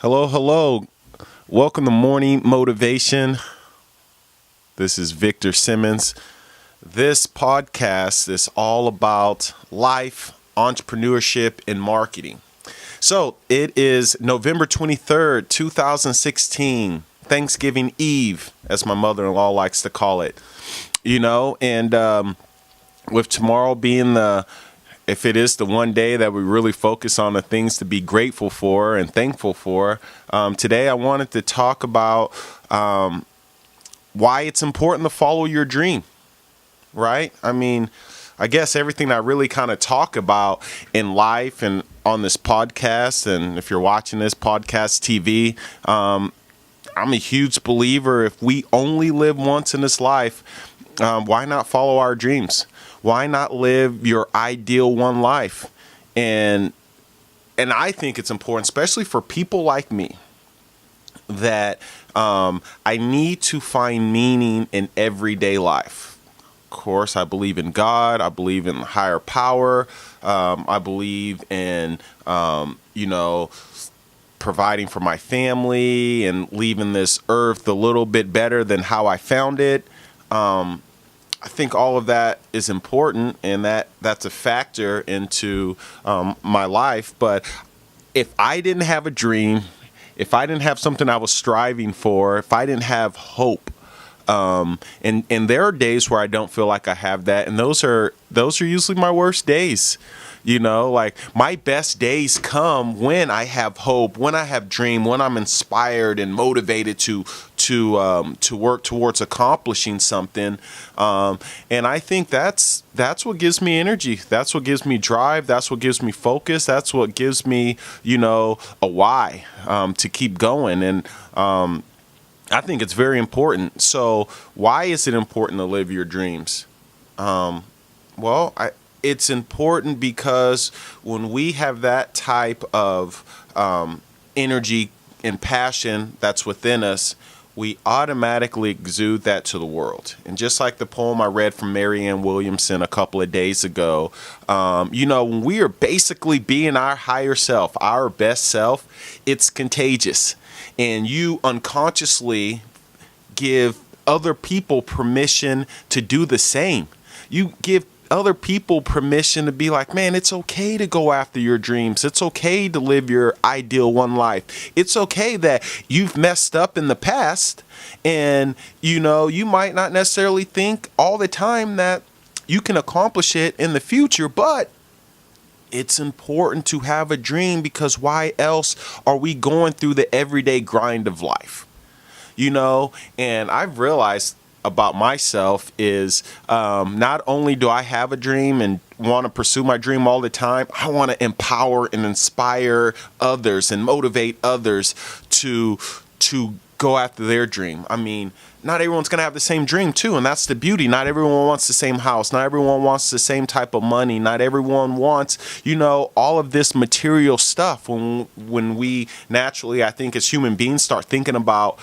Hello, hello. Welcome to Morning Motivation. This is Victor Simmons. This podcast is all about life, entrepreneurship, and marketing. So it is November 23rd, 2016, Thanksgiving Eve, as my mother-in-law likes to call it. And with tomorrow being if it is the one day that we really focus on the things to be grateful for and thankful for, today I wanted to talk about why it's important to follow your dream, right? I mean, I guess everything I really kind of talk about in life and on this podcast, and if you're watching this podcast TV, I'm a huge believer if we only live once in this life, why not follow our dreams? Why not live your ideal one life? And I think it's important, especially for people like me, that I need to find meaning in everyday life. Of course, I believe in God. I believe in higher power. I believe in, providing for my family and leaving this earth a little bit better than how I found it. I think all of that is important, and that's a factor into my life. But if I didn't have a dream, if I didn't have something I was striving for, if I didn't have hope, and there are days where I don't feel like I have that, and those are usually my worst days. Like my best days come when I have hope, when I have dream, when I'm inspired and motivated to work towards accomplishing something. And I think that's what gives me energy. That's what gives me drive. That's what gives me focus. That's what gives me, a why to keep going. And I think it's very important. So why is it important to live your dreams? It's important because when we have that type of energy and passion that's within us, we automatically exude that to the world. And just like the poem I read from Marianne Williamson a couple of days ago, when we are basically being our higher self, our best self, it's contagious. And you unconsciously give other people permission to do the same. You give other people permission to be like, man, it's okay to go after your dreams. It's okay to live your ideal one life. It's okay that you've messed up in the past, and you might not necessarily think all the time that you can accomplish it in the future, but it's important to have a dream, because why else are we going through the everyday grind of life? And I've realized about myself is not only do I have a dream and want to pursue my dream all the time, I want to empower and inspire others and motivate others to go after their dream. I mean, not everyone's going to have the same dream too, and that's the beauty. Not everyone wants the same house. Not everyone wants the same type of money. Not everyone wants, all of this material stuff. When we naturally, I think as human beings, start thinking about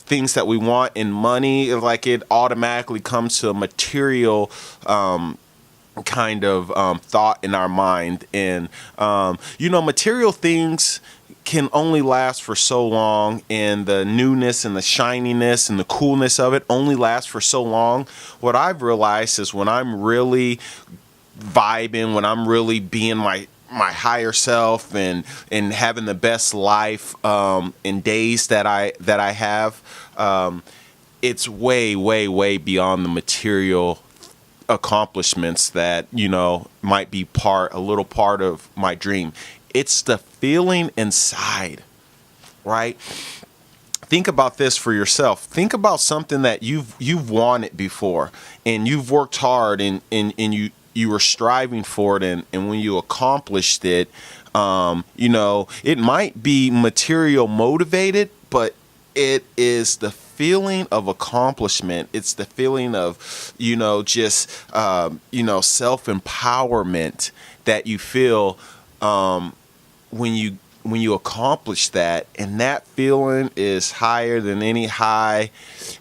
things that we want in money, like it automatically comes to a material kind of thought in our mind. And material things can only last for so long, and the newness and the shininess and the coolness of it only lasts for so long. What I've realized is when I'm really vibing, when I'm really being my higher self and having the best life in days that I have, it's way, way, way beyond the material accomplishments that might be a little part of my dream. It's the feeling inside, right? Think about this for yourself. Think about something that you've wanted before, and you've worked hard, and you were striving for it, and when you accomplished it, it might be material motivated, but it is the feeling of accomplishment. It's the feeling of, just, self-empowerment that you feel when you accomplish that. And that feeling is higher than any high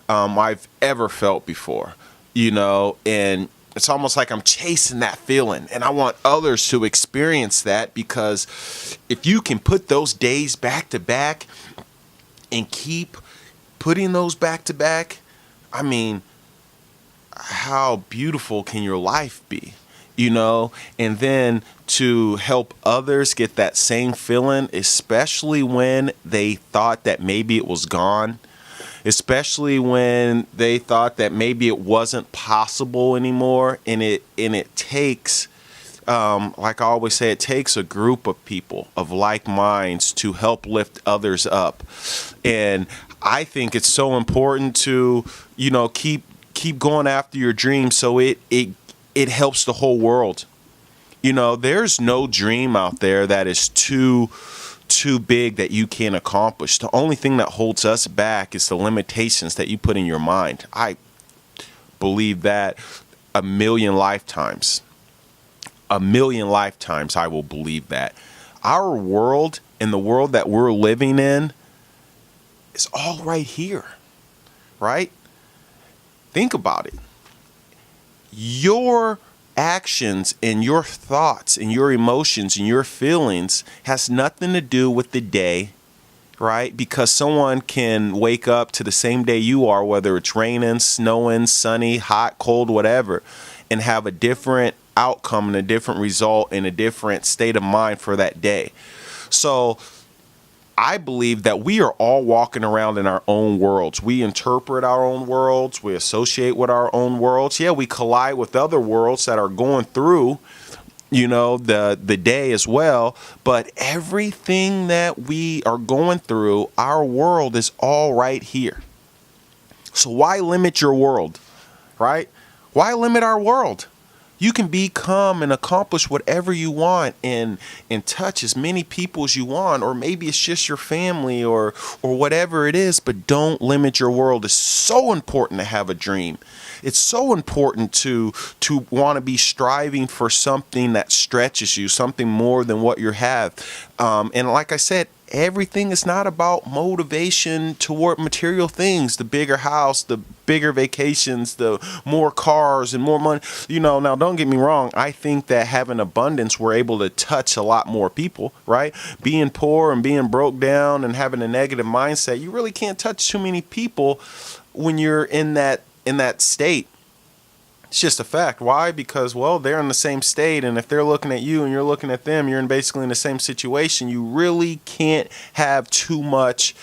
I've ever felt before, and it's almost like I'm chasing that feeling, and I want others to experience that, because if you can put those days back to back and keep putting those back to back, I mean, how beautiful can your life be? And then to help others get that same feeling, especially when they thought that maybe it was gone, especially when they thought that maybe it wasn't possible anymore. And it takes, like I always say, it takes a group of people of like minds to help lift others up. And I think it's so important to, keep going after your dream, so it helps the whole world. There's no dream out there that is too big that you can't accomplish. The only thing that holds us back is the limitations that you put in your mind. I believe that a million lifetimes I will believe that. Our world and the world that we're living in is all right here, right? Think about it. Your actions and your thoughts and your emotions and your feelings has nothing to do with the day, right? Because someone can wake up to the same day you are, whether it's raining, snowing, sunny, hot, cold, whatever, and have a different outcome and a different result and a different state of mind for that day. So I believe that we are all walking around in our own worlds. We interpret our own worlds. We associate with our own worlds. Yeah, we collide with other worlds that are going through, the day as well. But everything that we are going through, our world is all right here. So why limit your world, right? Why limit our world? You can become and accomplish whatever you want and touch as many people as you want, or maybe it's just your family or whatever it is, but don't limit your world. It's so important to have a dream. It's so important to want to be striving for something that stretches you, something more than what you have. And like I said, everything is not about motivation toward material things, the bigger house, the bigger vacations, the more cars and more money. Now don't get me wrong. I think that having abundance, we're able to touch a lot more people, right? Being poor and being broke down and having a negative mindset, you really can't touch too many people when you're in that state. It's just a fact. Why? Because, well, they're in the same state, and if they're looking at you and you're looking at them, you're basically in the same situation. You really can't have too much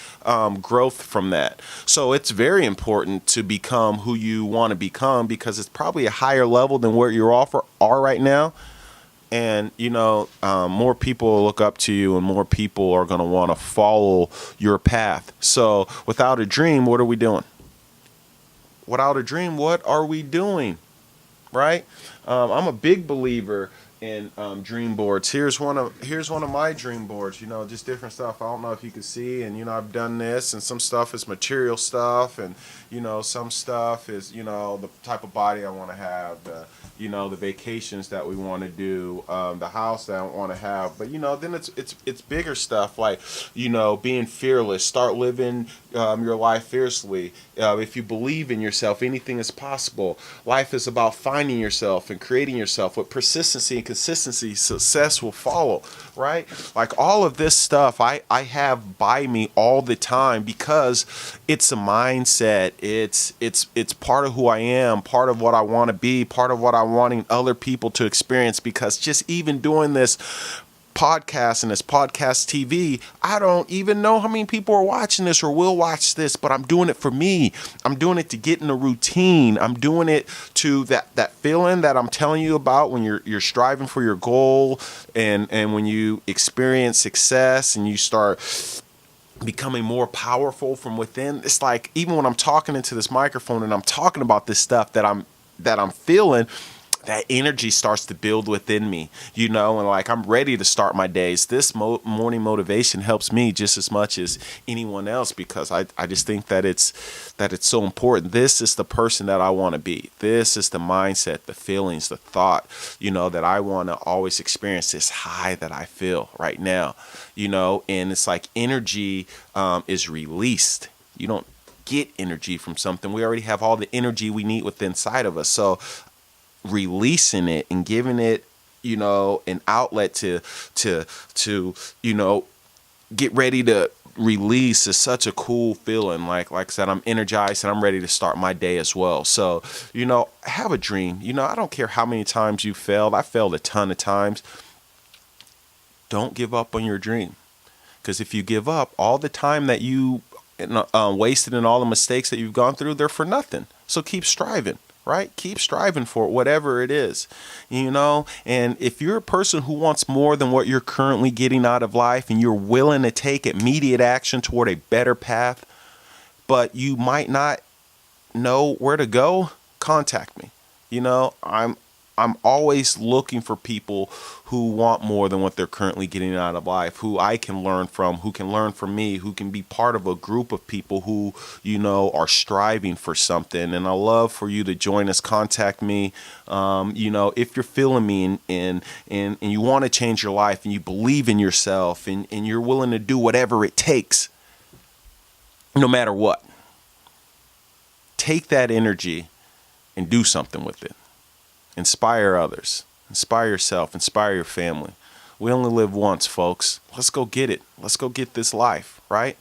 growth from that. So it's very important to become who you want to become, because it's probably a higher level than where you are right now. And, more people will look up to you, and more people are going to want to follow your path. So without a dream, what are we doing? Without a dream, what are we doing? Right? I'm a big believer in dream boards. Here's one of my dream boards. Just different stuff. I don't know if you can see, and I've done this, and some stuff is material stuff, and some stuff is the type of body I want to have, the vacations that we want to do, the house that I want to have. But then it's bigger stuff, like being fearless. Start living your life fiercely. If you believe in yourself, anything is possible. Life is about finding yourself and creating yourself. With persistency and consistency, success will follow, right? Like all of this stuff I have by me all the time, because it's a mindset. It's part of who I am, part of what I want to be, part of what I'm wanting other people to experience. Because just even doing this podcast and this podcast TV, I don't even know how many people are watching this or will watch this, but I'm doing it for me. I'm doing it to get in a routine. I'm doing it to that feeling that I'm telling you about when you're striving for your goal, and when you experience success and you start becoming more powerful from within. It's like, even when I'm talking into this microphone and I'm talking about this stuff that I'm feeling, that energy starts to build within me, and like I'm ready to start my days. This morning motivation helps me just as much as anyone else, because I just think that it's so important. This is the person that I want to be. This is the mindset, the feelings, the thought, that I want to always experience, this high that I feel right now, and it's like energy is released. You don't get energy from something. We already have all the energy we need within inside of us. So releasing it and giving it, an outlet to get ready to release is such a cool feeling. Like I said, I'm energized and I'm ready to start my day as well. So, have a dream. I don't care how many times you failed. I failed a ton of times. Don't give up on your dream. Because if you give up, all the time that you wasted and all the mistakes that you've gone through, they're for nothing. So keep striving, right? Keep striving for it, whatever it is, And if you're a person who wants more than what you're currently getting out of life and you're willing to take immediate action toward a better path, but you might not know where to go, contact me. I'm always looking for people who want more than what they're currently getting out of life, who I can learn from, who can learn from me, who can be part of a group of people who, are striving for something. And I love for you to join us, contact me. If you're feeling me and you want to change your life and you believe in yourself and you're willing to do whatever it takes, no matter what, take that energy and do something with it. Inspire others, inspire yourself, inspire your family. We only live once, folks. Let's go get it. Let's go get this life, right?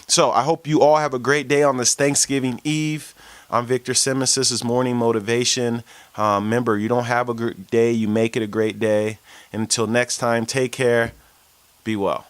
So I hope you all have a great day on this Thanksgiving Eve. I'm Victor Simmons. This is Morning Motivation. Remember, you don't have a great day. You make it a great day. And until next time, take care. Be well.